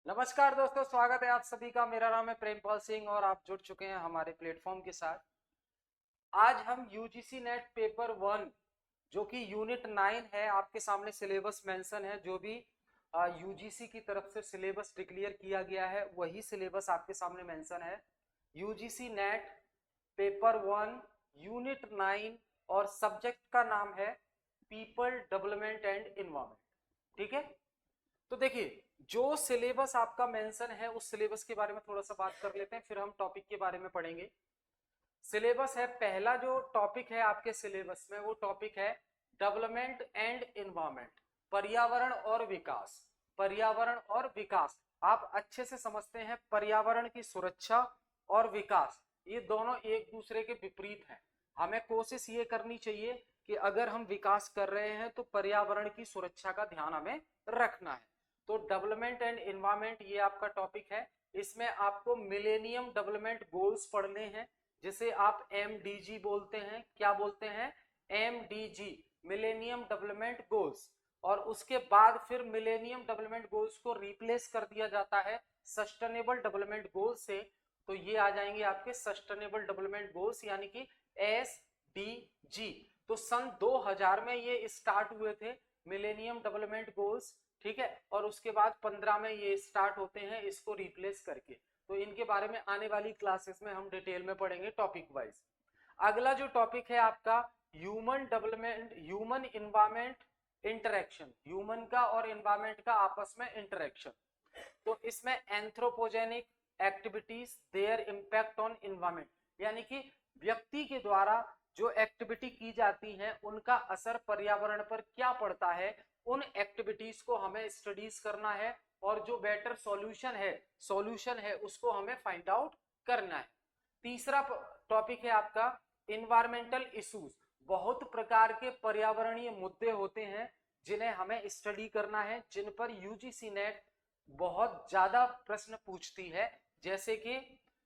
नमस्कार दोस्तों, स्वागत है आप सभी का। मेरा नाम है प्रेमपाल सिंह और आप जुड़ चुके हैं हमारे प्लेटफॉर्म के साथ। आज हम यूजीसी नेट पेपर 1 जो कि यूनिट 9 है, आपके सामने सिलेबस मेंशन है। जो भी यूजीसी की तरफ से सिलेबस डिक्लेयर किया गया है वही सिलेबस आपके सामने मेंशन है। यूजीसी नेट पेपर 1 यूनिट 9 और सब्जेक्ट का नाम है पीपल डेवलपमेंट एंड एनवायरमेंट। ठीक है, तो देखिए जो सिलेबस आपका मेंशन है उस सिलेबस के बारे में थोड़ा सा बात कर लेते हैं, फिर हम टॉपिक के बारे में पढ़ेंगे। सिलेबस है, पहला जो टॉपिक है आपके सिलेबस में वो टॉपिक है डेवलपमेंट एंड एनवायरमेंट, पर्यावरण और विकास। पर्यावरण और विकास आप अच्छे से समझते हैं। पर्यावरण की सुरक्षा और विकास ये दोनों एक दूसरे के विपरीत हैं। हमें कोशिश ये करनी चाहिए कि अगर हम विकास कर रहे हैं तो पर्यावरण की सुरक्षा का ध्यान हमें रखना है। तो डेवलपमेंट एंड एनवायरमेंट ये आपका टॉपिक है। इसमें आपको मिलेनियम डेवलपमेंट गोल्स पढ़ने हैं, जिसे आप एमडीजी बोलते हैं। क्या बोलते हैं? MDG, millennium development goals. और उसके बाद फिर मिलेनियम डेवलपमेंट गोल्स को रिप्लेस कर दिया जाता है सस्टेनेबल डेवलपमेंट गोल से। तो ये आ जाएंगे आपके सस्टेनेबल डेवलपमेंट गोल्स, यानी कि एसडीजी। तो सन 2000 में ये स्टार्ट हुए थे मिलेनियम डेवलपमेंट गोल्स। ठीक है, और उसके बाद 15 में ये स्टार्ट होते हैं इसको रिप्लेस करके। तो इनके बारे में आने वाली क्लासेस में हम डिटेल में पढ़ेंगे टॉपिक वाइज। अगला जो टॉपिक है आपका human development, human environment interaction, human का और इन्वायरमेंट का आपस में इंटरेक्शन। तो इसमें anthropogenic activities their impact on environment, यानी कि व्यक्ति के द्वारा जो एक्टिविटी की जाती है उनका असर पर्यावरण पर क्या पड़ता है, उन एक्टिविटीज को हमें स्टडीज करना है और जो बेटर सॉल्यूशन है उसको हमें फाइंड आउट करना है। तीसरा टॉपिक है आपका इन्वायरमेंटल इश्यूज। बहुत प्रकार के पर्यावरणीय मुद्दे होते हैं जिन्हें हमें स्टडी करना है, जिन पर यूजीसी नेट बहुत ज्यादा प्रश्न पूछती है। जैसे कि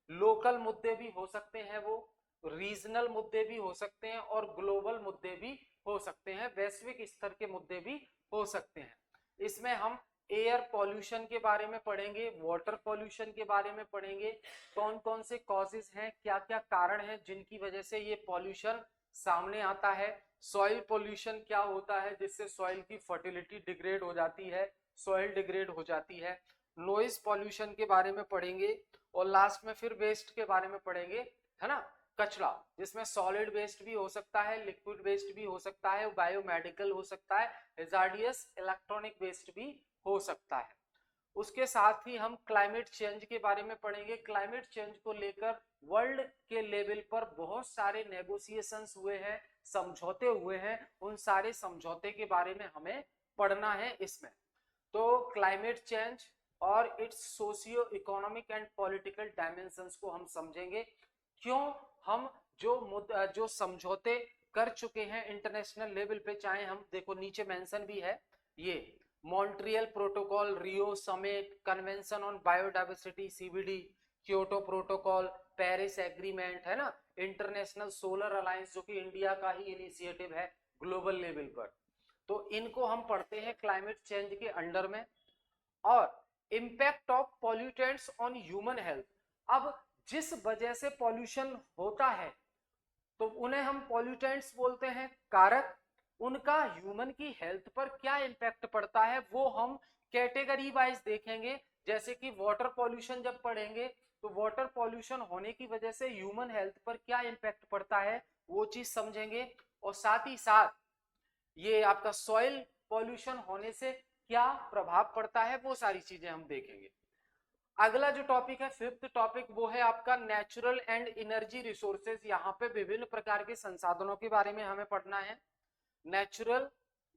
लोकल मुद्दे भी हो सकते हैं, वो रीजनल मुद्दे भी हो सकते हैं और ग्लोबल मुद्दे भी हो सकते हैं, वैश्विक स्तर के मुद्दे भी हो सकते हैं। इसमें हम एयर पॉल्यूशन के बारे में पढ़ेंगे, वाटर पॉल्यूशन के बारे में पढ़ेंगे, कौन कौन से कॉजेज हैं, क्या क्या कारण हैं जिनकी वजह से ये पॉल्यूशन सामने आता है। सॉइल पॉल्यूशन क्या होता है जिससे सॉइल की फर्टिलिटी डिग्रेड हो जाती है, सॉइल डिग्रेड हो जाती है। नॉइज पॉल्यूशन के बारे में पढ़ेंगे और लास्ट में फिर वेस्ट के बारे में पढ़ेंगे, है ना। कचरा, जिसमें सॉलिड वेस्ट भी हो सकता है, लिक्विड वेस्ट भी हो सकता है, बायोमेडिकल हो सकता है, हैजार्डियस इलेक्ट्रॉनिक वेस्ट भी हो सकता है। उसके साथ ही हम क्लाइमेट चेंज के बारे में पढ़ेंगे। क्लाइमेट चेंज को लेकर वर्ल्ड के लेवल पर बहुत सारे नेगोशिएशंस हुए हैं, समझौते हुए हैं, उन सारे समझौते के बारे में हमें पढ़ना है इसमें। तो क्लाइमेट चेंज और it's socio economic and political dimensions को हम समझेंगे। क्यों हम जो समझौते कर चुके हैं इंटरनेशनल लेवल पे, चाहे हम देखो नीचे मेंशन भी है ये Montreal protocol, Rio summit, convention on biodiversity CBD, Kyoto protocol, Paris agreement, है ना, इंटरनेशनल सोलर अलायंस जो कि इंडिया का ही इनिशिएटिव है ग्लोबल लेवल पर। तो इनको हम पढ़ते हैं क्लाइमेट चेंज के अंडर में। और impact of pollutants on human health. अब जिस वजह से पॉल्यूशन होता है तो उन्हें हम पॉल्यूटेंट्स बोलते हैं, कारक। उनका ह्यूमन की हेल्थ पर क्या इम्पैक्ट पड़ता है वो हम कैटेगरी वाइज देखेंगे। जैसे कि वाटर पॉल्यूशन जब पढ़ेंगे तो वाटर पॉल्यूशन होने की वजह से ह्यूमन हेल्थ पर क्या इम्पैक्ट पड़ता है वो चीज समझेंगे। और साथ ही साथ ये आपका सॉइल पॉल्यूशन होने से क्या प्रभाव पड़ता है वो सारी चीजें हम देखेंगे। अगला जो टॉपिक है, फिफ्थ टॉपिक, वो है आपका नेचुरल एंड एनर्जी रिसोर्सेज। यहाँ पे विभिन्न प्रकार के संसाधनों के बारे में हमें पढ़ना है। नेचुरल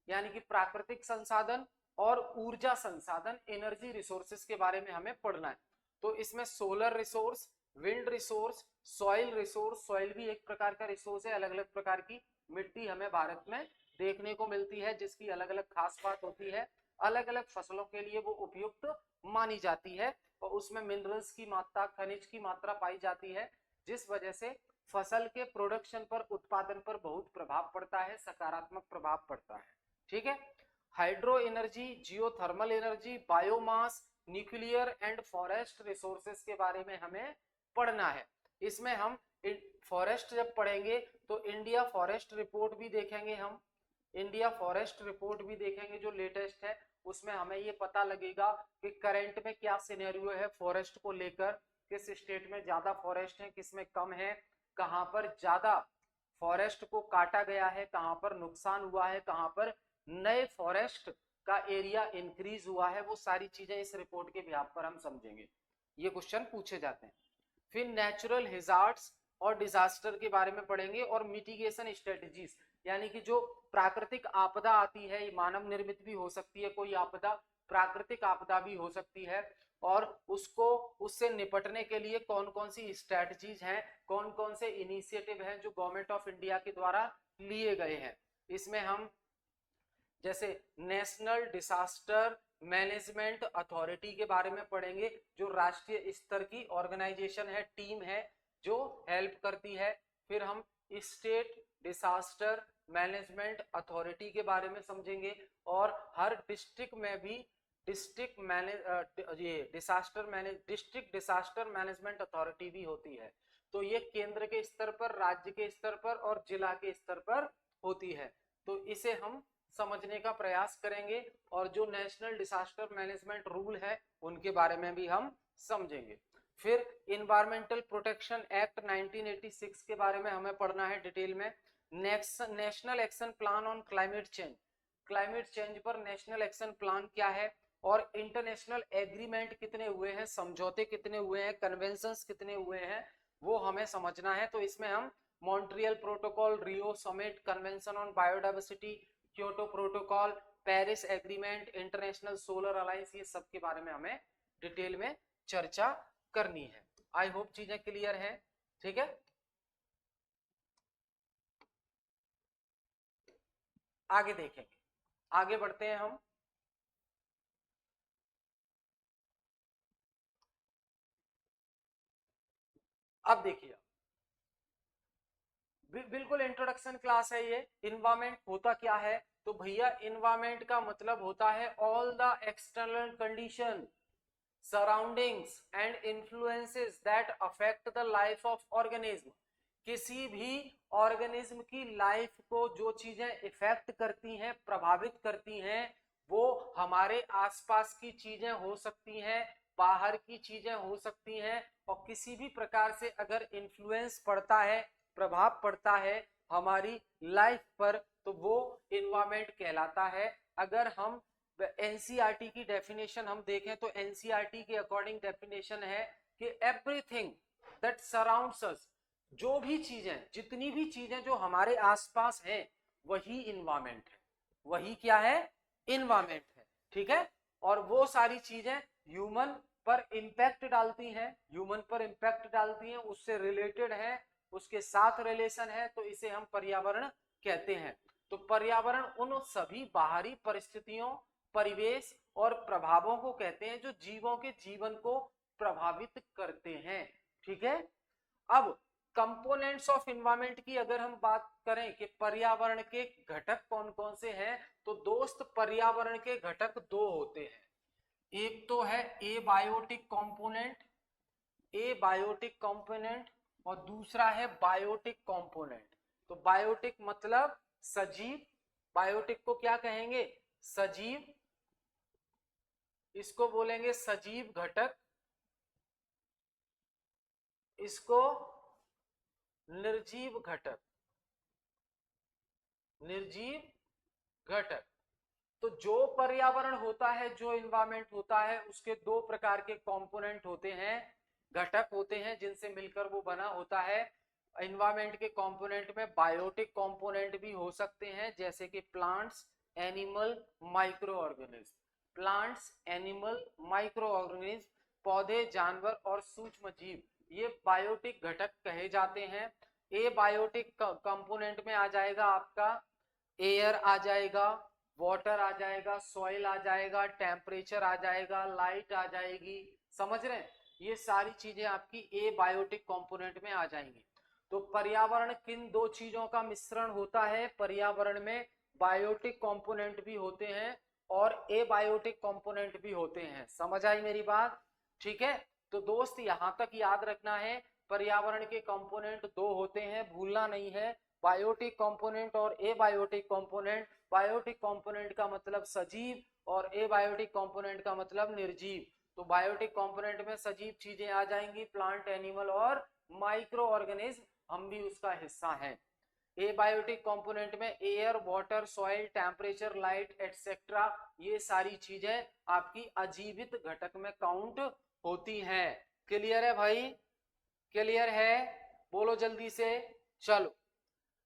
यानी कि प्राकृतिक संसाधन और ऊर्जा संसाधन, एनर्जी रिसोर्सेज के बारे में हमें पढ़ना है। तो इसमें solar resource, wind resource, soil resource, soil भी एक प्रकार का रिसोर्स है। अलग अलग प्रकार की मिट्टी हमें भारत में देखने को मिलती है जिसकी अलग अलग खास बात होती है, अलग अलग फसलों के लिए वो उपयुक्त मानी जाती है और उसमें मिनरल्स की मात्रा, खनिज की मात्रा पाई जाती है, जिस वजह से फसल के प्रोडक्शन पर, उत्पादन पर बहुत प्रभाव पड़ता है, सकारात्मक प्रभाव पड़ता है। ठीक है। Hydro energy, geothermal energy, biomass, nuclear and forest resources के बारे में हमें पढ़ना है। इसमें हम फॉरेस्ट जब पढ़ेंगे तो इंडिया फॉरेस्ट रिपोर्ट भी देखेंगे, हम इंडिया फॉरेस्ट रिपोर्ट भी देखेंगे जो लेटेस्ट है। उसमें हमें ये पता लगेगा कि करंट में क्या सिनेरियो है फॉरेस्ट को लेकर, किस स्टेट में ज्यादा फॉरेस्ट है, किस में कम है, कहां पर ज्यादा फॉरेस्ट को काटा गया है, कहां पर नुकसान हुआ है, कहां पर नए फॉरेस्ट का एरिया इंक्रीज हुआ है। वो सारी चीजें इस रिपोर्ट के बिहाफ पर हम समझेंगे, ये क्वेश्चन पूछे जाते हैं। फिर नेचुरल हिजार्ड्स और डिजास्टर के बारे में पढ़ेंगे और मिटिगेशन स्ट्रेटजीज, यानी कि जो प्राकृतिक आपदा आती है, मानव निर्मित भी हो सकती है कोई आपदा, प्राकृतिक आपदा भी हो सकती है, और उसको उससे निपटने के लिए कौन कौन सी स्ट्रेटजीज हैं, कौन कौन से इनिशिएटिव हैं जो गवर्नमेंट ऑफ इंडिया के द्वारा लिए गए हैं। इसमें हम जैसे नेशनल डिसास्टर मैनेजमेंट अथॉरिटी के बारे में पढ़ेंगे, जो राष्ट्रीय स्तर की ऑर्गेनाइजेशन है, टीम है जो हेल्प करती है। फिर हम स्टेट डिसास्टर मैनेजमेंट अथॉरिटी के बारे में समझेंगे, और हर डिस्ट्रिक्ट में भी डिस्ट्रिक्ट डिसास्टर मैनेजमेंट अथॉरिटी भी होती है। तो ये केंद्र के स्तर पर, राज्य के स्तर पर और जिला के स्तर पर होती है। तो इसे हम समझने का प्रयास करेंगे, और जो नेशनल डिसास्टर मैनेजमेंट रूल है उनके बारे में भी हम समझेंगे। फिर इन्वायरमेंटल प्रोटेक्शन एक्ट 1986 के बारे में हमें पढ़ना है डिटेल में। National action plan on climate change, climate change पर नेशनल एक्शन प्लान क्या है, और इंटरनेशनल एग्रीमेंट कितने हुए हैं, समझौते कितने हुए हैं, कन्वेंशंस कितने हुए हैं, वो हमें समझना है। तो इसमें हम Montreal protocol, Rio summit, convention on biodiversity, Kyoto protocol, Paris agreement, international solar alliance, ये सब के बारे में हमें डिटेल में चर्चा करनी है। आई होप चीजें क्लियर हैं, ठीक है। आगे देखेंगे, आगे बढ़ते हैं हम। अब देखिए, बिल्कुल इंट्रोडक्शन क्लास है ये। इन्वायरमेंट होता क्या है, तो भैया इन्वायरमेंट का मतलब होता है all the external condition, surroundings and influences that affect the life of organism. किसी भी ऑर्गेनिज्म की लाइफ को जो चीजें इफेक्ट करती हैं, प्रभावित करती हैं, वो हमारे आसपास की चीजें हो सकती हैं, बाहर की चीजें हो सकती हैं, और किसी भी प्रकार से अगर इन्फ्लुएंस पड़ता है, प्रभाव पड़ता है हमारी लाइफ पर, तो वो इन्वायरमेंट कहलाता है। अगर हम एनसीईआरटी की डेफिनेशन हम देखें तो एनसीईआरटी के अकॉर्डिंग डेफिनेशन है कि एवरीथिंग दैट सराउंड्स अस, जो भी चीजें, जितनी भी चीजें जो हमारे आसपास हैं, वही इन्वायरमेंट है, वही क्या है, इन्वायरमेंट है, ठीक है। और वो सारी चीजें ह्यूमन पर इंपैक्ट डालती हैं, ह्यूमन पर इंपैक्ट डालती हैं, उससे रिलेटेड है, उसके साथ रिलेशन है, तो इसे हम पर्यावरण कहते हैं। तो पर्यावरण उन सभी बाहरी परिस्थितियों, परिवेश और प्रभावों को कहते हैं जो जीवों के जीवन को प्रभावित करते हैं, ठीक है। अब कंपोनेंट्स ऑफ एनवायरनमेंट की अगर हम बात करें कि पर्यावरण के घटक कौन कौन से हैं, तो दोस्त पर्यावरण के घटक दो होते हैं। एक तो है एबायोटिक कंपोनेंट, एबायोटिक कंपोनेंट, और दूसरा है बायोटिक कंपोनेंट। तो बायोटिक मतलब सजीव, बायोटिक को क्या कहेंगे, सजीव, इसको बोलेंगे सजीव घटक, इसको निर्जीव घटक, निर्जीव घटक। तो जो पर्यावरण होता है, जो एनवायरनमेंट होता है, उसके दो प्रकार के कंपोनेंट होते हैं, घटक होते हैं, जिनसे मिलकर वो बना होता है। एनवायरनमेंट के कंपोनेंट में बायोटिक कंपोनेंट भी हो सकते हैं, जैसे कि plants, animal, micro organism. Plants, animal, micro organism, पौधे, जानवर और सूक्ष्म जीव, ये बायोटिक घटक कहे जाते हैं। ए बायोटिक कंपोनेंट में आ जाएगा आपका एयर आ जाएगा, वाटर आ जाएगा, सॉइल आ जाएगा, टेम्परेचर आ जाएगा, लाइट आ जाएगी, समझ रहे हैं, ये सारी चीजें आपकी ए बायोटिक कंपोनेंट में आ जाएंगी। तो पर्यावरण किन दो चीजों का मिश्रण होता है, पर्यावरण में बायोटिक कंपोनेंट भी होते हैं और एबायोटिक कंपोनेंट भी होते हैं। समझ आई मेरी बात? ठीक है, तो दोस्त यहां तक याद रखना है, पर्यावरण के कंपोनेंट दो होते हैं, भूलना नहीं है, बायोटिक कंपोनेंट और एबायोटिक कंपोनेंट। बायोटिक कंपोनेंट का मतलब सजीव और एबायोटिक कंपोनेंट का मतलब निर्जीव। तो बायोटिक कंपोनेंट में सजीव चीजें आ जाएंगी, प्लांट, एनिमल और माइक्रो ऑर्गेनिज्म, हम भी उसका हिस्सा हैं। एबायोटिक कंपोनेंट में air, water, soil, temperature, light etcetera, ये सारी चीजें आपकी अजीवित घटक में काउंट होती हैं। क्लियर है भाई? क्लियर है? बोलो जल्दी से। चलो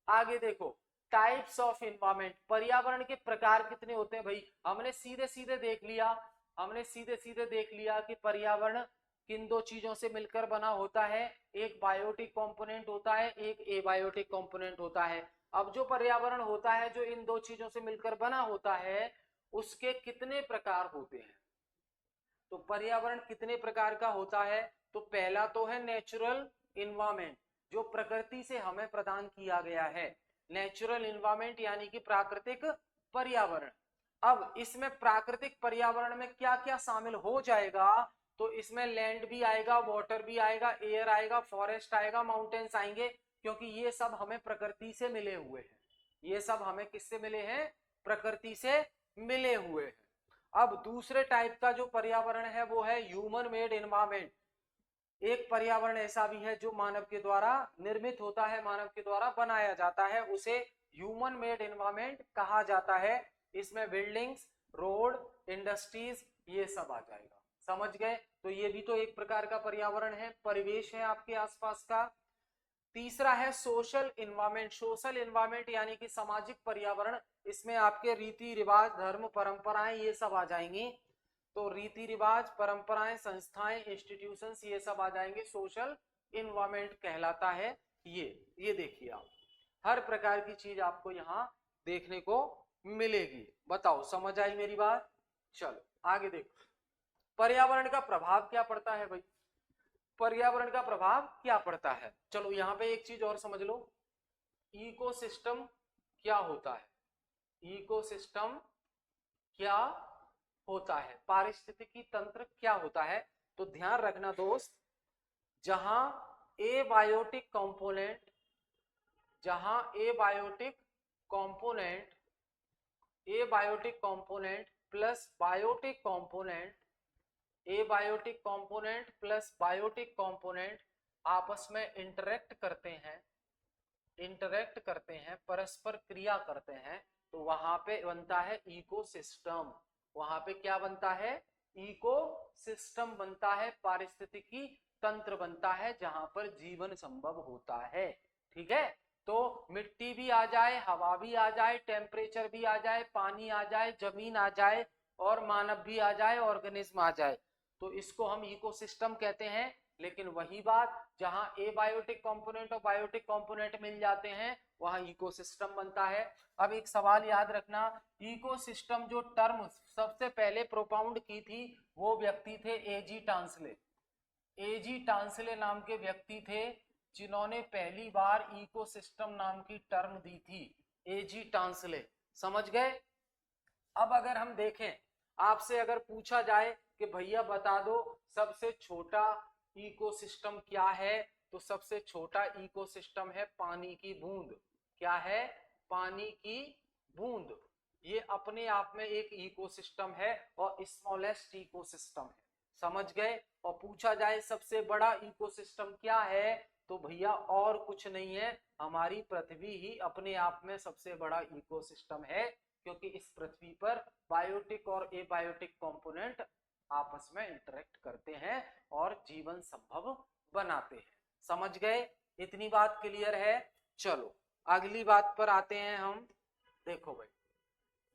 आगे देखो, टाइप्स ऑफ इन्वायरमेंट, पर्यावरण के प्रकार कितने होते हैं भाई? हमने सीधे सीधे देख लिया, हमने सीधे सीधे देख लिया कि पर्यावरण किन दो चीजों से मिलकर बना होता है, एक बायोटिक कंपोनेंट होता है, एक एबायोटिक कंपोनेंट होता है। अब जो पर्यावरण होता है जो इन दो चीजों से मिलकर बना होता है, उसके कितने प्रकार होते हैं? तो पर्यावरण कितने प्रकार का होता है? तो पहला तो है नेचुरल इन्वायरमेंट, जो प्रकृति से हमें प्रदान किया गया है, नेचुरल इन्वायरमेंट यानी कि प्राकृतिक पर्यावरण। अब इसमें प्राकृतिक पर्यावरण में क्या क्या शामिल हो जाएगा? तो इसमें लैंड भी आएगा, वाटर भी आएगा, एयर आएगा, फॉरेस्ट आएगा, माउंटेन्स आएंगे, क्योंकि ये सब हमें प्रकृति से मिले हुए हैं। ये सब हमें किससे मिले हैं? प्रकृति से मिले हुए हैं। अब दूसरे टाइप का जो पर्यावरण है वो है ह्यूमन मेड एनवायरमेंट। एक पर्यावरण ऐसा भी है जो मानव के द्वारा निर्मित होता है, मानव के द्वारा बनाया जाता है, उसे ह्यूमन मेड एनवायरमेंट कहा जाता है। इसमें बिल्डिंग्स, रोड, इंडस्ट्रीज, ये सब आ जाएगा। समझ गए? तो ये भी तो एक प्रकार का पर्यावरण है, परिवेश है आपके आसपास का। तीसरा है सोशल इन्वायरमेंट। सोशल इन्वायरमेंट यानी कि सामाजिक पर्यावरण, इसमें आपके रीति रिवाज, धर्म, परंपराएं, ये सब आ जाएंगी। तो रीति रिवाज, परंपराएं, संस्थाएं, इंस्टीट्यूशंस, ये सब आ जाएंगे, सोशल इन्वायरमेंट कहलाता है। ये देखिए आप, हर प्रकार की चीज आपको यहाँ देखने को मिलेगी। बताओ समझ आई मेरी बात? चलो आगे देखो, पर्यावरण का प्रभाव क्या पड़ता है भाई? पर्यावरण का प्रभाव क्या पड़ता है? चलो यहाँ पे एक चीज और समझ लो, इकोसिस्टम क्या होता है? इकोसिस्टम क्या होता है? पारिस्थितिकी तंत्र क्या होता है? तो ध्यान रखना दोस्त, जहां एबायोटिक कंपोनेंट, जहां abiotic component, abiotic component plus biotic component, abiotic component plus biotic component आपस में इंटरेक्ट करते हैं, इंटरेक्ट करते हैं, परस्पर क्रिया करते हैं, तो वहां पे बनता है इकोसिस्टम। वहां पे क्या बनता है? इकोसिस्टम बनता है, पारिस्थितिकी तंत्र बनता है, जहां पर जीवन संभव होता है। ठीक है, तो मिट्टी भी आ जाए, हवा भी आ जाए, टेम्परेचर भी आ जाए, पानी आ जाए, जमीन आ जाए और मानव भी आ जाए, ऑर्गेनिज्म आ जाए, तो इसको हम इकोसिस्टम कहते हैं। लेकिन वही बात, जहां एबायोटिक कंपोनेंट और बायोटिक कंपोनेंट मिल जाते हैं, वहां इकोसिस्टम बनता है। अब एक सवाल याद रखना, इकोसिस्टम जो टर्म सबसे पहले प्रोपाउंड की थी, वो व्यक्ति थे एजी टांसले। एजी टांसले नाम के व्यक्ति थे जिन्होंने पहली बार इकोसिस्टम नाम की टर्म दी थी, एजी टांसले। समझ गए? अब अगर हम देखें, आपसे अगर पूछा जाए कि भैया बता दो सबसे छोटा इकोसिस्टम क्या है, तो सबसे छोटा इकोसिस्टम है पानी की बूंद। क्या है? पानी की बूंद। ये अपने आप में एक इकोसिस्टम है और स्मॉलेस्ट इकोसिस्टम है। समझ गए? और पूछा जाए सबसे बड़ा इकोसिस्टम क्या है, तो भैया और कुछ नहीं है, हमारी पृथ्वी ही अपने आप में सबसे बड़ा इकोसिस्टम है, क्योंकि इस पृथ्वी पर बायोटिक और एबायोटिक कंपोनेंट आपस में इंटरेक्ट करते हैं और जीवन संभव बनाते हैं। समझ गए? इतनी बात क्लियर है? चलो अगली बात पर आते हैं हम। देखो भाई,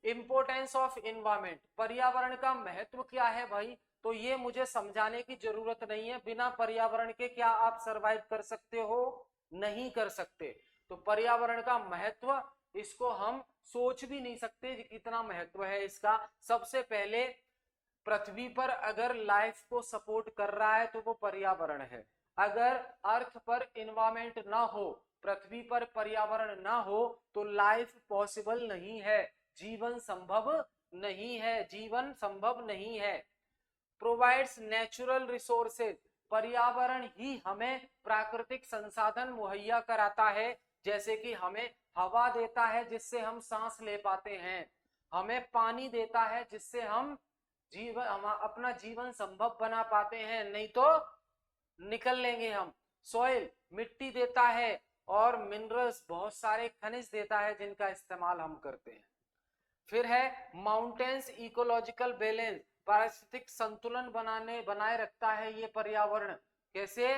इंपोर्टेंस ऑफ इन्वायरमेंट, पर्यावरण का महत्व क्या है भाई? तो ये मुझे समझाने की जरूरत नहीं है, बिना पर्यावरण के क्या आप सरवाइव कर सकते हो? नहीं कर सकते। तो पर्यावरण का महत्व, इसको हम सोच भी नहीं सकते कितना महत्व है इसका। सबसे पहले पृथ्वी पर अगर लाइफ को सपोर्ट कर रहा है तो वो पर्यावरण है। अगर अर्थ पर इन्वायरमेंट ना हो, पृथ्वी पर पर्यावरण ना हो, तो लाइफ पॉसिबल नहीं है, जीवन संभव नहीं है, जीवन संभव नहीं है। प्रोवाइड्स नेचुरल रिसोर्सेज, पर्यावरण ही हमें प्राकृतिक संसाधन मुहैया कराता है, जैसे कि हमें हवा देता है जिससे हम सांस ले पाते हैं, हमें पानी देता है जिससे हम अपना जीवन संभव बना पाते हैं, नहीं तो निकल लेंगे हम। सॉइल, मिट्टी देता है, और मिनरल्स, बहुत सारे खनिज देता है जिनका इस्तेमाल हम करते हैं। फिर है माउंटेन्स, इकोलॉजिकल बैलेंस, पारिस्थितिक संतुलन बनाए रखता है ये पर्यावरण। कैसे?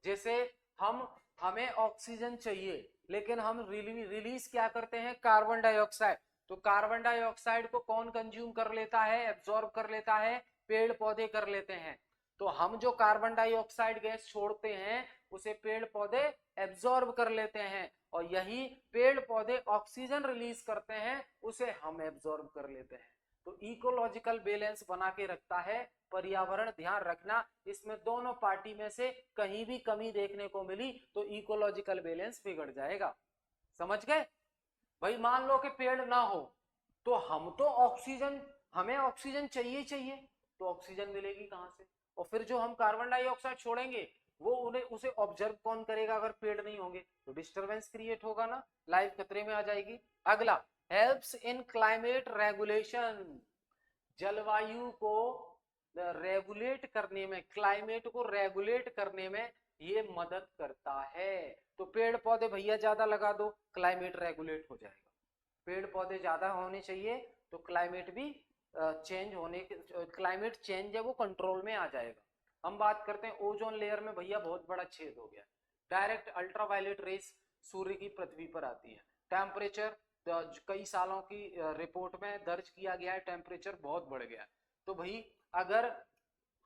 जैसे हमें ऑक्सीजन चाहिए, लेकिन हम रिलीज क्या करते हैं? Carbon dioxide. तो कार्बन डाइऑक्साइड को कौन कंज्यूम कर लेता है, एब्जॉर्ब कर लेता है? पेड़ पौधे कर लेते हैं। तो हम जो कार्बन डाइऑक्साइड गैस छोड़ते हैं उसे पेड़ पौधे एब्जॉर्ब कर लेते हैं, और यही पेड़ पौधे ऑक्सीजन रिलीज करते हैं, उसे हम एब्जॉर्ब कर लेते हैं। तो इकोलॉजिकल बैलेंस बना के रखता है पर्यावरण। ध्यान रखना, इसमें दोनों पार्टी में से कहीं भी कमी देखने को मिली तो इकोलॉजिकल बैलेंस बिगड़ जाएगा। समझ गए भाई? मान लो कि पेड़ ना हो तो हमें ऑक्सीजन चाहिए, तो ऑक्सीजन मिलेगी कहां से? और फिर जो हम कार्बन डाइऑक्साइड छोड़ेंगे वो उसे ऑब्जर्व कौन करेगा? अगर पेड़ नहीं होंगे तो डिस्टरबेंस क्रिएट होगा ना, लाइफ खतरे में आ जाएगी। अगला, हेल्प्स इन क्लाइमेट रेगुलेशन, जलवायु को रेगुलेट करने में, क्लाइमेट को रेगुलेट करने में ये मदद करता है। तो पेड़ पौधे भैया ज्यादा लगा दो, क्लाइमेट रेगुलेट हो जाएगा। पेड़ पौधे ज्यादा होने चाहिए तो क्लाइमेट भी क्लाइमेट चेंज है वो कंट्रोल में आ जाएगा। हम बात करते हैं ओजोन लेयर में, भैया बहुत बड़ा छेद हो गया। डायरेक्ट अल्ट्रावायलेट रेस सूर्य की पृथ्वी पर आती है। टेम्परेचर कई सालों की रिपोर्ट में दर्ज किया गया है, टेम्परेचर बहुत बढ़ गया। तो भाई अगर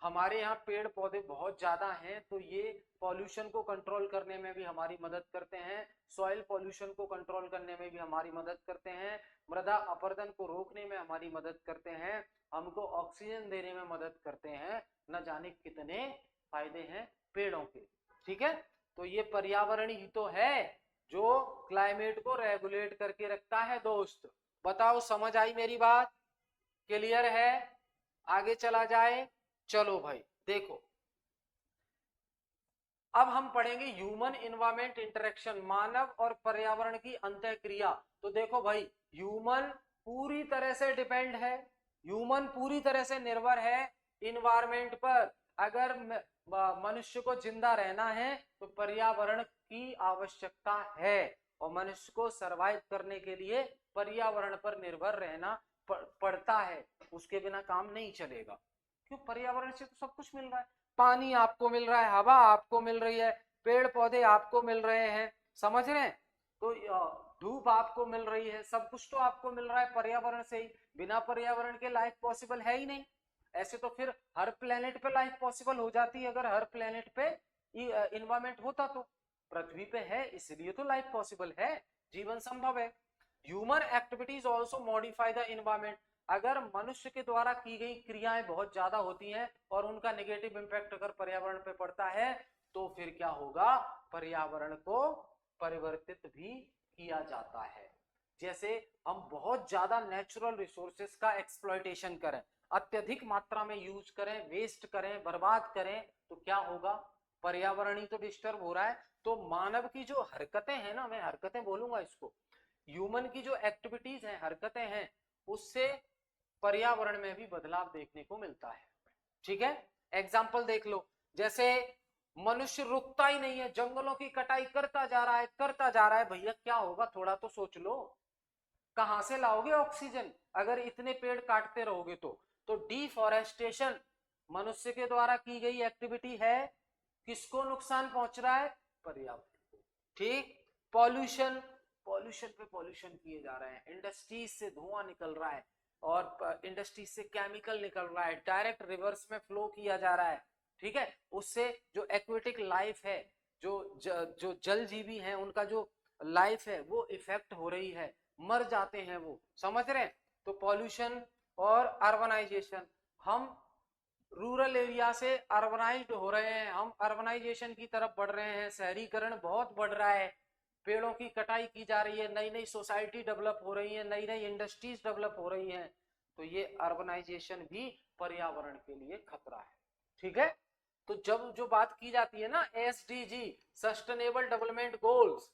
हमारे यहाँ पेड़ पौधे बहुत ज्यादा हैं तो ये पॉल्यूशन को कंट्रोल करने में भी हमारी मदद करते हैं, सॉइल पॉल्यूशन को कंट्रोल करने में भी हमारी मदद करते हैं, मृदा अपरदन को रोकने में हमारी मदद करते हैं, हमको ऑक्सीजन देने में मदद करते हैं। न जाने कितने फायदे हैं पेड़ों के। ठीक है, तो ये पर्यावरण ही तो है जो क्लाइमेट को रेगुलेट करके रखता है। दोस्त बताओ, समझ आई मेरी बात? क्लियर है? आगे चला जाए। चलो भाई देखो, अब हम पढ़ेंगे ह्यूमन इन्वायरमेंट इंटरेक्शन, मानव और पर्यावरण की अंतःक्रिया। तो देखो भाई, ह्यूमन पूरी तरह से डिपेंड है, ह्यूमन पूरी तरह से निर्भर है इन्वायरमेंट पर। अगर मनुष्य को जिंदा रहना है तो पर्यावरण की आवश्यकता है, और मनुष्य को सरवाइव करने के लिए पर्यावरण पर निर्भर रहना पड़ता है, उसके बिना काम नहीं चलेगा। क्यों? पर्यावरण से तो सब कुछ मिल रहा है, पानी आपको मिल रहा है, हवा आपको मिल रही है, पेड़ पौधे आपको मिल रहे हैं, समझ रहे हैं? तो धूप आपको मिल रही है, सब कुछ तो आपको मिल रहा है पर्यावरण से ही। बिना पर्यावरण के लाइफ पॉसिबल है ही नहीं। ऐसे तो फिर हर प्लेनेट पे लाइफ पॉसिबल हो जाती है, अगर हर प्लेनेट पे इन्वायरमेंट होता तो। पृथ्वी पे है इसलिए तो लाइफ पॉसिबल है, जीवन संभव है। Human activities also modify the environment, अगर मनुष्य के द्वारा की गई क्रियाएं बहुत ज्यादा होती हैं और उनका नेगेटिव इंपैक्ट अगर पर्यावरण पे पड़ता है तो फिर क्या होगा? पर्यावरण को परिवर्तित भी किया जाता है। जैसे हम बहुत ज्यादा नेचुरल रिसोर्सेस का एक्सप्लॉयटेशन करें, अत्यधिक मात्रा में यूज करें, वेस्ट करें, बर्बाद करें, तो क्या होगा? पर्यावरण ही तो डिस्टर्ब हो रहा है। तो मानव की जो हरकतें हैं ना, मैं हरकतें बोलूंगा इसको, ह्यूमन की जो एक्टिविटीज हैं, हरकतें हैं, उससे पर्यावरण में भी बदलाव देखने को मिलता है। ठीक है, एग्जाम्पल देख लो, जैसे मनुष्य रुकता ही नहीं है, जंगलों की कटाई करता जा रहा है, करता जा रहा है। भैया क्या होगा? थोड़ा तो सोच लो, कहां से लाओगे ऑक्सीजन अगर इतने पेड़ काटते रहोगे तो डिफॉरेस्टेशन मनुष्य के द्वारा की गई एक्टिविटी है, किसको नुकसान पहुंच रहा है? पर्यावरण को। ठीक, पॉल्यूशन, पॉल्यूशन पे पॉल्यूशन किए जा रहे हैं, इंडस्ट्रीज से धुआं निकल रहा है, और इंडस्ट्री से केमिकल निकल रहा है, डायरेक्ट रिवर्स में फ्लो किया जा रहा है। ठीक है, उससे जो एक्वेटिक लाइफ है, जो जल जीवी हैं, उनका जो लाइफ है वो इफेक्ट हो रही है, मर जाते हैं वो। समझ रहे हैं? तो पॉल्यूशन और अर्बनाइजेशन, हम रूरल एरिया से अर्बनाइज्ड हो रहे हैं, हम अर्बनाइजेशन की तरफ बढ़ रहे हैं, शहरीकरण बहुत बढ़ रहा है, पेड़ों की कटाई की जा रही है, नई नई सोसाइटी डेवलप हो रही है, नई नई इंडस्ट्रीज डेवलप हो रही हैं, तो ये अर्बनाइजेशन भी पर्यावरण के लिए खतरा है। ठीक है, तो जब जो बात की जाती है ना SDG, sustainable development goals,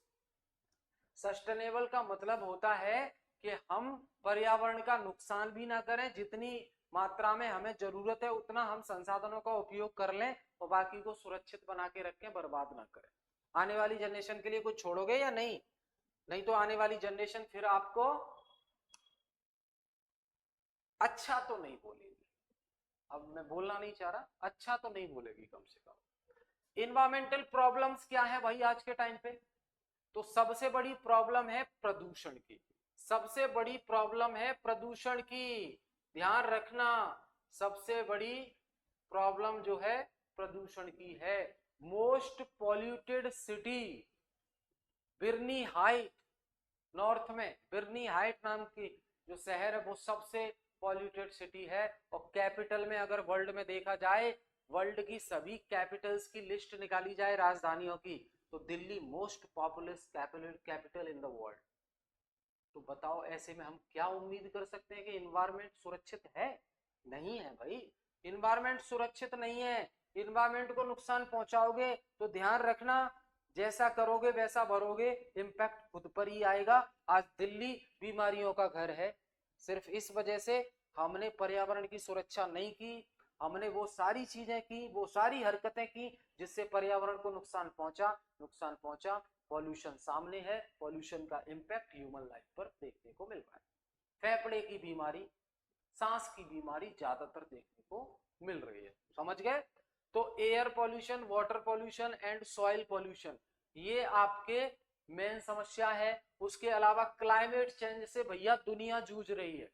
sustainable का मतलब होता है कि हम पर्यावरण का नुकसान भी ना करें, जितनी मात्रा में हमें जरूरत है उतना हम संसाधनों का उपयोग कर लें और बाकी को सुरक्षित बना के रखें, बर्बाद ना करें। आने वाली जनरेशन के लिए कुछ छोड़ोगे या नहीं? नहीं तो आने वाली जनरेशन फिर आपको अच्छा तो नहीं बोलेगी। अब मैं बोलना नहीं चाह रहा, अच्छा तो नहीं बोलेगी कम से कम। इन्वायरमेंटल प्रॉब्लम्स क्या है भाई आज के टाइम पे? तो सबसे बड़ी प्रॉब्लम है प्रदूषण की, सबसे बड़ी प्रॉब्लम है प्रदूषण की, ध्यान रखना। सबसे बड़ी प्रॉब्लम जो है प्रदूषण की है। मोस्ट पॉल्यूटेड सिटी बिरनी हाइट, नॉर्थ में बिरनी हाइट नाम की जो शहर है वो सबसे पॉल्यूटेड सिटी है। और कैपिटल में अगर वर्ल्ड में देखा जाए, वर्ल्ड की सभी कैपिटल्स की लिस्ट निकाली जाए राजधानियों की, तो Delhi most populous capital in the world. तो बताओ ऐसे में हम क्या उम्मीद कर सकते हैं कि इन्वायरमेंट सुरक्षित है? नहीं है भाई, इन्वायरमेंट सुरक्षित नहीं है। इन्वायरमेंट को नुकसान पहुंचाओगे तो ध्यान रखना, जैसा करोगे वैसा भरोगे, इम्पैक्ट खुद पर ही आएगा। आज दिल्ली बीमारियों का घर है, सिर्फ इस वजह से हमने पर्यावरण की सुरक्षा नहीं की, हमने वो सारी चीजें की, वो सारी हरकतें की जिससे पर्यावरण को नुकसान पहुंचा। नुकसान पहुंचा, पॉल्यूशन सामने है, पॉल्यूशन का इम्पैक्ट ह्यूमन लाइफ पर देखने को मिल रहा है। फेफड़े की बीमारी, सांस की बीमारी ज्यादातर देखने को मिल रही है, समझ गए? तो air pollution, water pollution and soil pollution, ये आपके मेन समस्या है। उसके अलावा क्लाइमेट चेंज से भैया दुनिया जूझ रही है,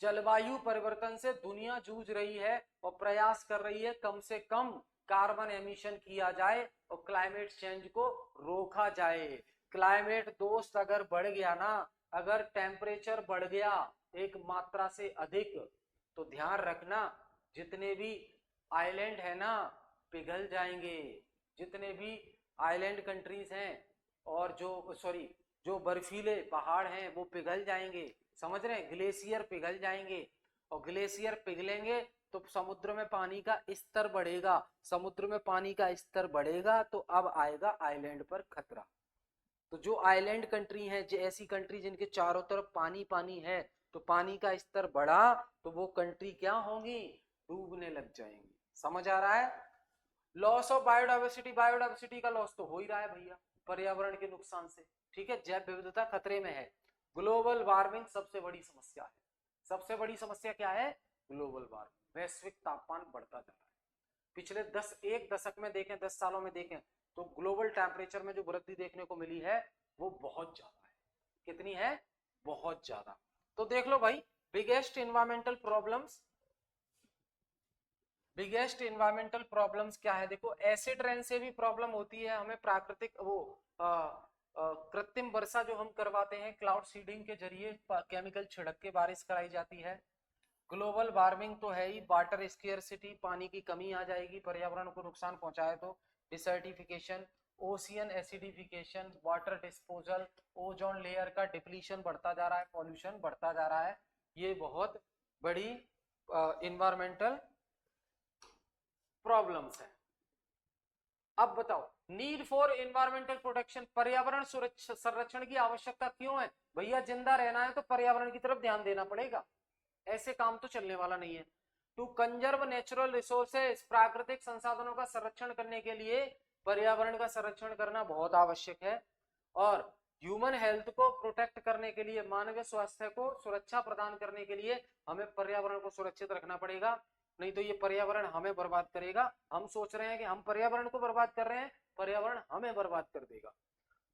जलवायु परिवर्तन से दुनिया जूझ रही है और प्रयास कर रही है कम से कम कार्बन एमिशन किया जाए और क्लाइमेट चेंज को रोका जाए। क्लाइमेट दोस्त अगर बढ़ गया ना, अगर टेम्परेचर बढ़ गया एक मात्रा से अधिक, तो ध्यान रखना जितने भी आइलैंड है ना पिघल जाएंगे, जितने भी आइलैंड कंट्रीज हैं और जो बर्फीले पहाड़ हैं वो पिघल जाएंगे, समझ रहे हैं? ग्लेशियर पिघल जाएंगे और ग्लेशियर पिघलेंगे तो समुद्र में पानी का स्तर बढ़ेगा, समुद्र में पानी का स्तर बढ़ेगा तो अब आएगा आइलैंड पर खतरा। तो जो आइलैंड कंट्री है, जो ऐसी कंट्री जिनके चारों तरफ पानी पानी है, तो पानी का स्तर बढ़ा तो वो कंट्री क्या होंगी? डूबने लग जाएंगी। समझ आ रहा है? लॉस ऑफ बायोडाइवर्सिटी, बायोडाइवर्सिटी का लॉस तो हो ही रहा है भैया पर्यावरण के नुकसान से। ठीक है, जैव विविधता खतरे में है। ग्लोबल वार्मिंग सबसे बड़ी समस्या है। सबसे बड़ी समस्या क्या है? ग्लोबल वार्मिंग, वैश्विक तापमान बढ़ता जा रहा है। पिछले 1 दशक में देखें, 10 सालों में देखें तो ग्लोबल टेम्परेचर में जो वृद्धि देखने को मिली है वो बहुत ज्यादा है। कितनी है? बहुत ज्यादा। तो देख लो भाई, biggest environmental problems, biggest environmental problems क्या है? देखो, एसिड रेन से भी प्रॉब्लम होती है हमें, प्राकृतिक वो कृत्रिम वर्षा जो हम करवाते हैं क्लाउड सीडिंग के जरिए, केमिकल छिड़क के बारिश कराई जाती है। ग्लोबल वार्मिंग तो है ही, वाटर स्केर्सिटी, पानी की कमी आ जाएगी पर्यावरण को नुकसान पहुंचाए तो। Desertification, ocean acidification, water disposal, ozone layer का डिप्लीशन बढ़ता जा रहा है, पॉल्यूशन बढ़ता जा रहा है। ये बहुत बड़ी इन्वायरमेंटल प्रॉब्लम्स है। अब बताओ, नीड फॉर एनवायरमेंटल प्रोटेक्शन, पर्यावरण संरक्षण की आवश्यकता क्यों है? भैया जिंदा रहना है तो पर्यावरण की तरफ ध्यान देना पड़ेगा, ऐसे काम तो चलने वाला नहीं है। टू कंजर्व नेचुरल रिसोर्सेज, प्राकृतिक संसाधनों का संरक्षण करने के लिए पर्यावरण का संरक्षण करना बहुत आवश्यक है। और ह्यूमन हेल्थ को प्रोटेक्ट करने के लिए, मानवीय स्वास्थ्य को सुरक्षा प्रदान करने के लिए हमें पर्यावरण को सुरक्षित रखना पड़ेगा, नहीं तो ये पर्यावरण हमें बर्बाद करेगा। हम सोच रहे हैं कि हम पर्यावरण को बर्बाद कर रहे हैं, पर्यावरण हमें बर्बाद कर देगा।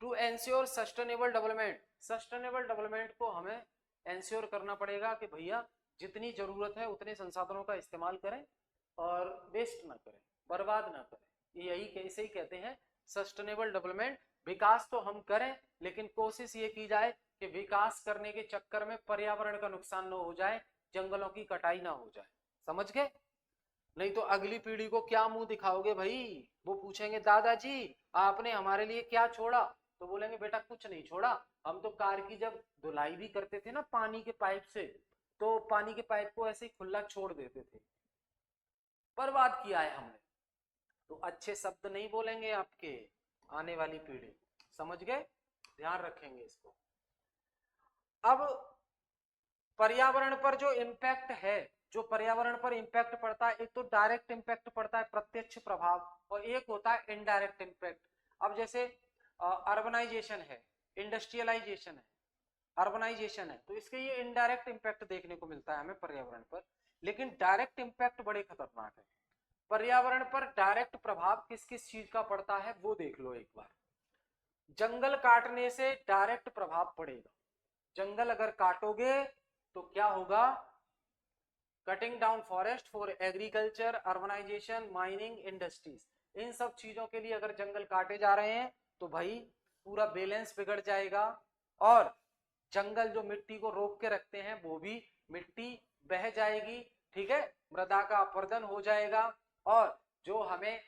To ensure sustainable development, sustainable development को हमें एंश्योर करना पड़ेगा कि भैया जितनी जरूरत है उतने संसाधनों का इस्तेमाल करें और वेस्ट ना करें, बर्बाद ना करें। यही कैसे ही कहते हैं सस्टेनेबल डेवलपमेंट। विकास तो हम करें लेकिन कोशिश ये की जाए कि विकास करने के चक्कर में पर्यावरण का नुकसान न हो जाए, जंगलों की कटाई ना हो जाए, समझ गए? नहीं तो अगली पीढ़ी को क्या मुंह दिखाओगे भाई? वो पूछेंगे दादाजी आपने हमारे लिए क्या छोड़ा, तो बोलेंगे बेटा कुछ नहीं छोड़ा, हम तो कार की जब धुलाई भी करते थे ना पानी के पाइप से, तो पानी के पाइप को ऐसे ही खुला छोड़ देते थे। बर्बाद किया है हमने। तो अच्छे शब्द नहीं बोलेंगे आपके आने वाली पीढ़ी, समझ गए, ध्यान रखेंगे इसको। अब पर्यावरण पर जो इम्पैक्ट है, जो पर्यावरण पर इम्पैक्ट पड़ता है, एक तो डायरेक्ट इम्पैक्ट पड़ता है, प्रत्यक्ष प्रभाव, और एक होता है इनडायरेक्ट इम्पैक्ट। अब जैसे अर्बनाइजेशन है, इंडस्ट्रियलाइजेशन है, अर्बनाइजेशन है, तो इसके ये इनडायरेक्ट इम्पैक्ट देखने को मिलता है हमें पर्यावरण पर। लेकिन डायरेक्ट इम्पैक्ट बड़े खतरनाक है। पर्यावरण पर डायरेक्ट प्रभाव किस किस चीज का पड़ता है वो देख लो एक बार। जंगल काटने से डायरेक्ट प्रभाव पड़ेगा। जंगल अगर काटोगे तो क्या होगा, cutting down forest for agriculture, urbanisation, mining, industries, इन सब चीजों के लिए अगर जंगल काटे जा रहे हैं तो भाई पूरा बैलेंस बिगड़ जाएगा। और जंगल जो मिट्टी को रोक के रखते हैं वो भी मिट्टी बह जाएगी, ठीक है, मृदा का अपरदन हो जाएगा। और जो हमें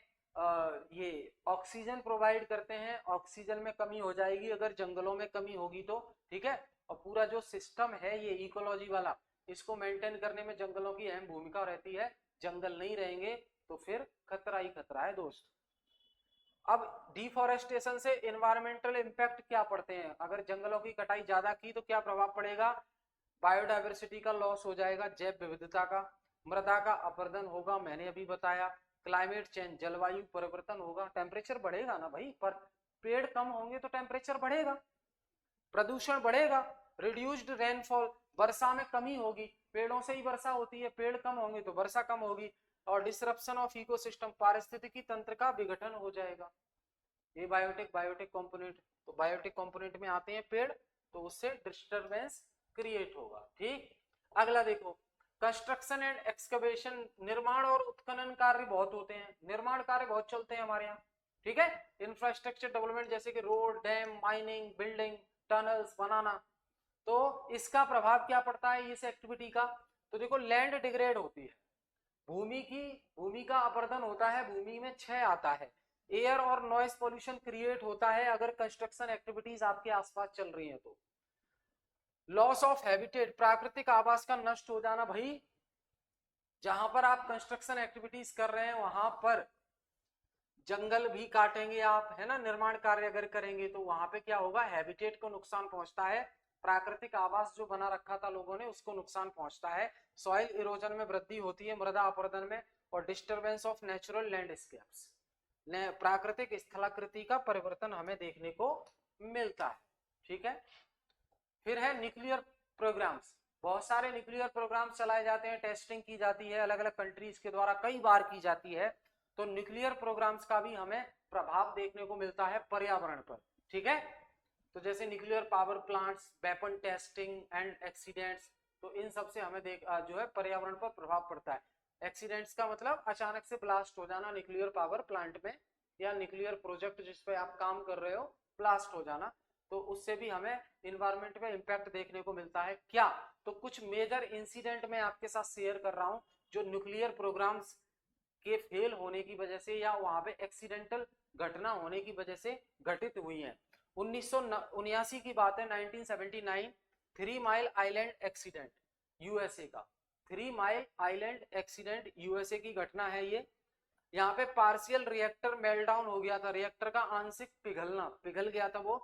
ये ऑक्सीजन प्रोवाइड करते हैं, ऑक्सीजन में कमी हो जाएगी अगर जंगलों में कमी होगी तो, ठीक है। और पूरा जो सिस्टम है ये इकोलॉजी वाला, इसको मेंटेन करने में जंगलों की अहम भूमिका रहती है। जंगल नहीं रहेंगे तो फिर खतरा ही खतरा है दोस्त। अब डिफॉरेस्टेशन से एनवायरमेंटल इंपैक्ट क्या पड़ते हैं, अगर जंगलों की कटाई ज्यादा की तो क्या प्रभाव पड़ेगा, बायोडायवर्सिटी का लॉस हो जाएगा, जैव विविधता का, मृदा का अपरदन होगा, मैंने अभी बताया, क्लाइमेट चेंज, जलवायु परिवर्तन होगा, टेम्परेचर बढ़ेगा ना भाई, पर पेड़ कम होंगे तो टेम्परेचर बढ़ेगा, प्रदूषण बढ़ेगा, रिड्यूस्ड रेनफॉल, वर्षा में कमी होगी, पेड़ों से ही वर्षा होती है, पेड़ कम होंगे तो वर्षा कम होगी, और डिसरप्शन ऑफ इकोसिस्टम, पारिस्थितिकी तंत्र का विघटन हो जाएगा। ये बायोटिक कंपोनेंट, तो बायोटिक कंपोनेंट में आते हैं पेड़, तो उससे डिस्टरबेंस क्रिएट होगा, ठीक। अगला देखो, कंस्ट्रक्शन एंड एक्सकवेशन, निर्माण और उत्खनन कार्य बहुत होते हैं, निर्माण कार्य बहुत चलते हैं हमारे यहाँ, ठीक है। इंफ्रास्ट्रक्चर डेवलपमेंट जैसे कि road, dam, mining, building, tunnels बनाना, तो इसका प्रभाव क्या पड़ता है इस एक्टिविटी का, तो देखो लैंड डिग्रेड होती है, भूमि का अपरदन होता है, भूमि में क्षय आता है, एयर और नॉइस पोल्यूशन क्रिएट होता है अगर कंस्ट्रक्शन एक्टिविटीज आपके आसपास चल रही हैं तो। लॉस ऑफ हैबिटेट, प्राकृतिक आवास का नष्ट हो जाना, भाई जहां पर आप कंस्ट्रक्शन एक्टिविटीज कर रहे हैं वहां पर जंगल भी काटेंगे आप, है ना, निर्माण कार्य अगर करेंगे तो वहां पे क्या होगा, हैबिटेट को नुकसान पहुंचता है, प्राकृतिक आवास जो बना रखा था लोगों ने उसको नुकसान पहुंचता है, सॉइल इरोजन में वृद्धि होती है, मृदा अपरदन में, और डिस्टरबेंस ऑफ नेचुरल लैंडस्केप्स, प्राकृतिक स्थलाकृति का परिवर्तन हमें देखने को मिलता है, ठीक है। फिर है न्यूक्लियर प्रोग्राम्स, बहुत सारे न्यूक्लियर प्रोग्राम चलाए जाते हैं, टेस्टिंग की जाती है अलग अलग कंट्रीज के द्वारा, कई बार की जाती है, तो न्यूक्लियर प्रोग्राम्स का भी हमें प्रभाव देखने को मिलता है पर्यावरण पर, ठीक है। तो जैसे nuclear power plants, weapon testing and accidents, तो इन सब से हमें जो है पर्यावरण पर प्रभाव पड़ता है। एक्सीडेंट्स का मतलब अचानक से ब्लास्ट हो जाना न्यूक्लियर पावर प्लांट में, या न्यूक्लियर प्रोजेक्ट जिस पे आप काम कर रहे हो ब्लास्ट हो जाना, तो उससे भी हमें इन्वायरमेंट में इम्पैक्ट देखने को मिलता है। क्या, तो कुछ मेजर इंसिडेंट मैं आपके साथ शेयर कर रहा हूं जो न्यूक्लियर प्रोग्राम्स के फेल होने की वजह से या वहां पे एक्सीडेंटल घटना होने की वजह से घटित हुई हैं। 1979 की बात है, 1979, 3 माइल आइलैंड एक्सीडेंट, यूएसए का 3 माइल आइलैंड एक्सीडेंट, यूएसए की घटना है ये। यहाँ पे पार्शियल रिएक्टर मेल्टडाउन हो गया था, रिएक्टर का आंशिक पिघल गया था वो,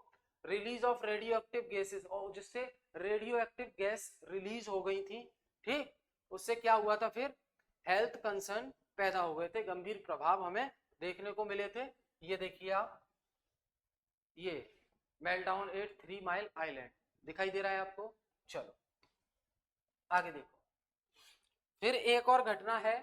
release of radio active gases, और जिससे रेडियो एक्टिव गैस रिलीज हो गई थी, ठीक। उससे क्या हुआ था, फिर हेल्थ कंसर्न पैदा हो गए थे, गंभीर प्रभाव हमें देखने को मिले थे। ये देखिए आप, ये मेल्टडाउन एट 3 माइल आइलैंड दिखाई दे रहा है आपको। चलो आगे देखो, फिर एक और घटना है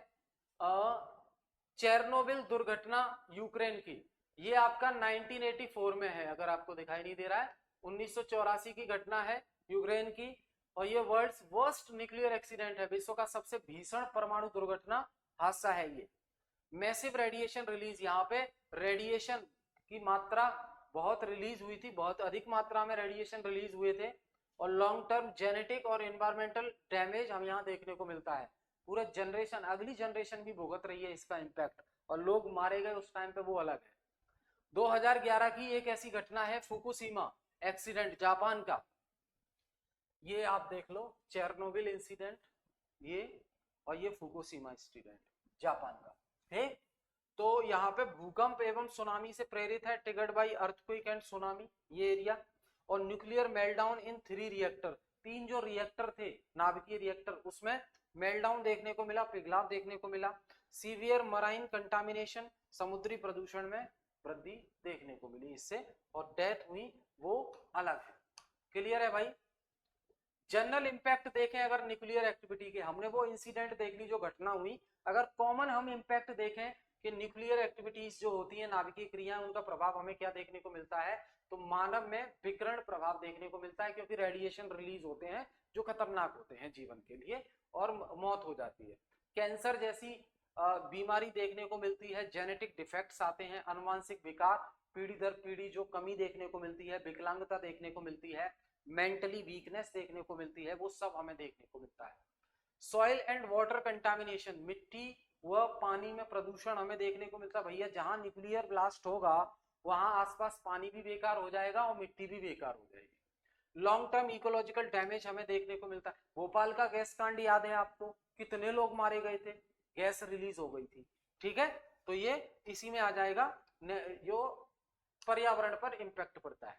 चेरनोबिल दुर्घटना यूक्रेन की, ये आपका 1984 में है, अगर आपको दिखाई नहीं दे रहा है, 1984 की घटना है यूक्रेन की, और ये वर्ल्ड्स वर्स्ट न्यूक्लियर एक्सीडेंट है, विश्व का सबसे भीषण परमाणु दुर्घटना हादसा है ये। मैसिव रेडिएशन रिलीज, यहाँ पे रेडिएशन की मात्रा बहुत रिलीज हुई थी, बहुत अधिक मात्रा में रेडिएशन रिलीज हुए थे, और लॉन्ग टर्म जेनेटिक और एनवायरमेंटल डैमेज हम यहाँ देखने को मिलता है, पूरा जनरेशन, अगली जनरेशन भी भुगत रही है इसका इम्पैक्ट, और लोग मारे गए उस टाइम पे वो अलग है। 2011 की एक ऐसी घटना है फुकुशिमा एक्सीडेंट, जापान का, ये आप देख लो, चेरनोबिल इंसिडेंट, ये और ये फुकुशिमा इंसिडेंट जापान का। ठीक, तो यहाँ पे भूकंप एवं सुनामी से प्रेरित है, triggered by earthquake and tsunami, ये एरिया। और न्यूक्लियर मेल्टडाउन इन 3 रिएक्टर, 3 जो रिएक्टर थे नाभिकीय रिएक्टर, उसमें मेल्टडाउन देखने को मिला, पिघलाव देखने को मिला। सीवियर मराइन कंटामिनेशन, समुद्री प्रदूषण में वृद्धि देखने को मिली इससे, और डेथ हुई वो अलग है। क्लियर है भाई। जनरल इंपैक्ट देखें अगर न्यूक्लियर एक्टिविटी के, हमने वो इंसिडेंट देख ली जो घटना हुई, अगर कॉमन हम इंपैक्ट देखें कि न्यूक्लियर एक्टिविटीज जो होती है, नाभिकीय क्रियाएं, उनका प्रभाव हमें क्या देखने को मिलता है, तो मानव में विकिरण प्रभाव देखने को मिलता है, क्योंकि रेडिएशन रिलीज होते हैं जो खतरनाक होते हैं जीवन के लिए, और मौत हो जाती है। कैंसर जैसी बीमारी देखने को मिलती है, जेनेटिक डिफेक्ट्स आते हैं, अनुवांशिक विकार, पीढ़ी दर पीढ़ी जो कमी देखने को मिलती है, विकलांगता देखने को मिलती है, मेंटली वीकनेस देखने को मिलती है, वो सब हमें देखने को मिलता है। सॉइल एंड वाटर कंटामिनेशन, मिट्टी व पानी में प्रदूषण हमें देखने को मिलता है। भैया जहां न्यूक्लियर ब्लास्ट होगा वहां आसपास पानी भी बेकार हो जाएगा और मिट्टी भी बेकार हो जाएगी। लॉन्ग टर्म इकोलॉजिकल डैमेज हमें देखने को मिलता है। भोपाल का गैस कांड याद है आपको, कितने लोग मारे गए थे, गैस रिलीज हो गई थी। ठीक है, तो ये इसी में आ जाएगा जो पर्यावरण पर इंपैक्ट पड़ता है।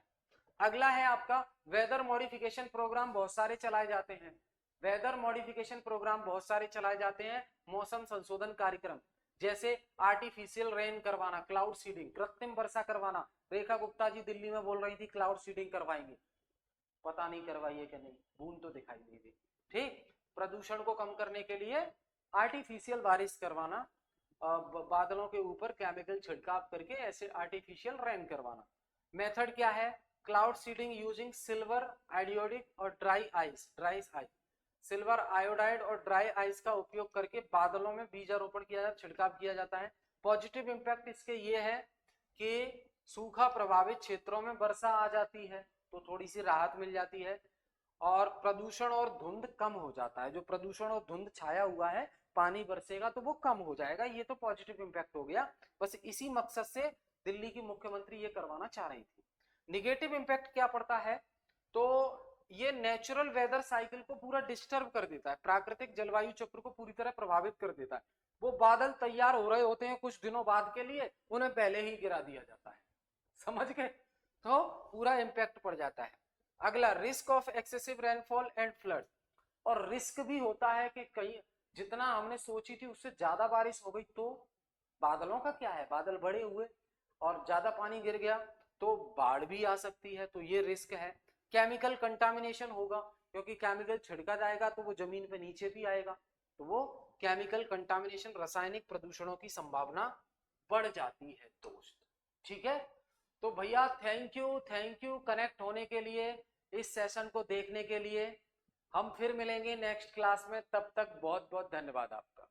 अगला है आपका वेदर मॉडिफिकेशन प्रोग्राम, बहुत सारे चलाए जाते हैं। वेदर मॉडिफिकेशन प्रोग्राम बहुत सारे चलाए जाते हैं, मौसम संशोधन कार्यक्रम, जैसे आर्टिफिशियल रेन करवाना, क्लाउड सीडिंग, कृत्रिम वर्षा करवाना। रेखा गुप्ता जी दिल्ली में बोल रही थी क्लाउड सीडिंग करवाएंगे, पता नहीं करवाई है कि नहीं, बूंद तो दिखाई नहीं दी। ठीक, प्रदूषण को कम करने के लिए आर्टिफिशियल बारिश करवाना, बादलों के ऊपर केमिकल छिड़काव करके ऐसे आर्टिफिशियल रेन करवाना। मेथड क्या है, cloud seeding using silver iodide और ड्राई आइस, सिल्वर आयोडाइड और ड्राई आइस का उपयोग करके बादलों में बीजारोपण किया जाता, छिड़काव किया जाता है। पॉजिटिव इंपैक्ट इसके ये है कि सूखा प्रभावित क्षेत्रों में वर्षा आ जाती है तो थोड़ी सी राहत मिल जाती है, और प्रदूषण और धुंध कम हो जाता है। जो प्रदूषण और धुंध छाया हुआ है, पानी बरसेगा तो वो कम हो जाएगा। ये तो पॉजिटिव इंपैक्ट हो गया। बस इसी मकसद से दिल्ली की मुख्यमंत्री ये करवाना चाह रही थी। निगेटिव इंपैक्ट क्या पड़ता है, तो ये नेचुरल वेदर साइकिल को पूरा डिस्टर्ब कर देता है, प्राकृतिक जलवायु चक्र को पूरी तरह प्रभावित कर देता है। वो बादल तैयार हो रहे होते हैं कुछ दिनों बाद के लिए, उन्हें पहले ही गिरा दिया जाता है, समझ गए, तो पूरा इंपैक्ट पड़ जाता है। अगला risk of excessive rainfall and flood, और रिस्क भी होता है कि कहीं जितना हमने सोची थी उससे ज्यादा बारिश हो गई तो बादलों का क्या है, बादल बड़े हुए और ज्यादा पानी गिर गया तो बाढ़ भी आ सकती है, तो ये रिस्क है। केमिकल कंटामिनेशन होगा, क्योंकि केमिकल छिड़का जाएगा तो वो जमीन पे नीचे भी आएगा, तो वो केमिकल कंटामिनेशन, रासायनिक प्रदूषणों की संभावना बढ़ जाती है दोस्त। ठीक है, तो भैया थैंक यू कनेक्ट होने के लिए, इस सेशन को देखने के लिए। हम फिर मिलेंगे नेक्स्ट क्लास में, तब तक बहुत बहुत धन्यवाद आपका।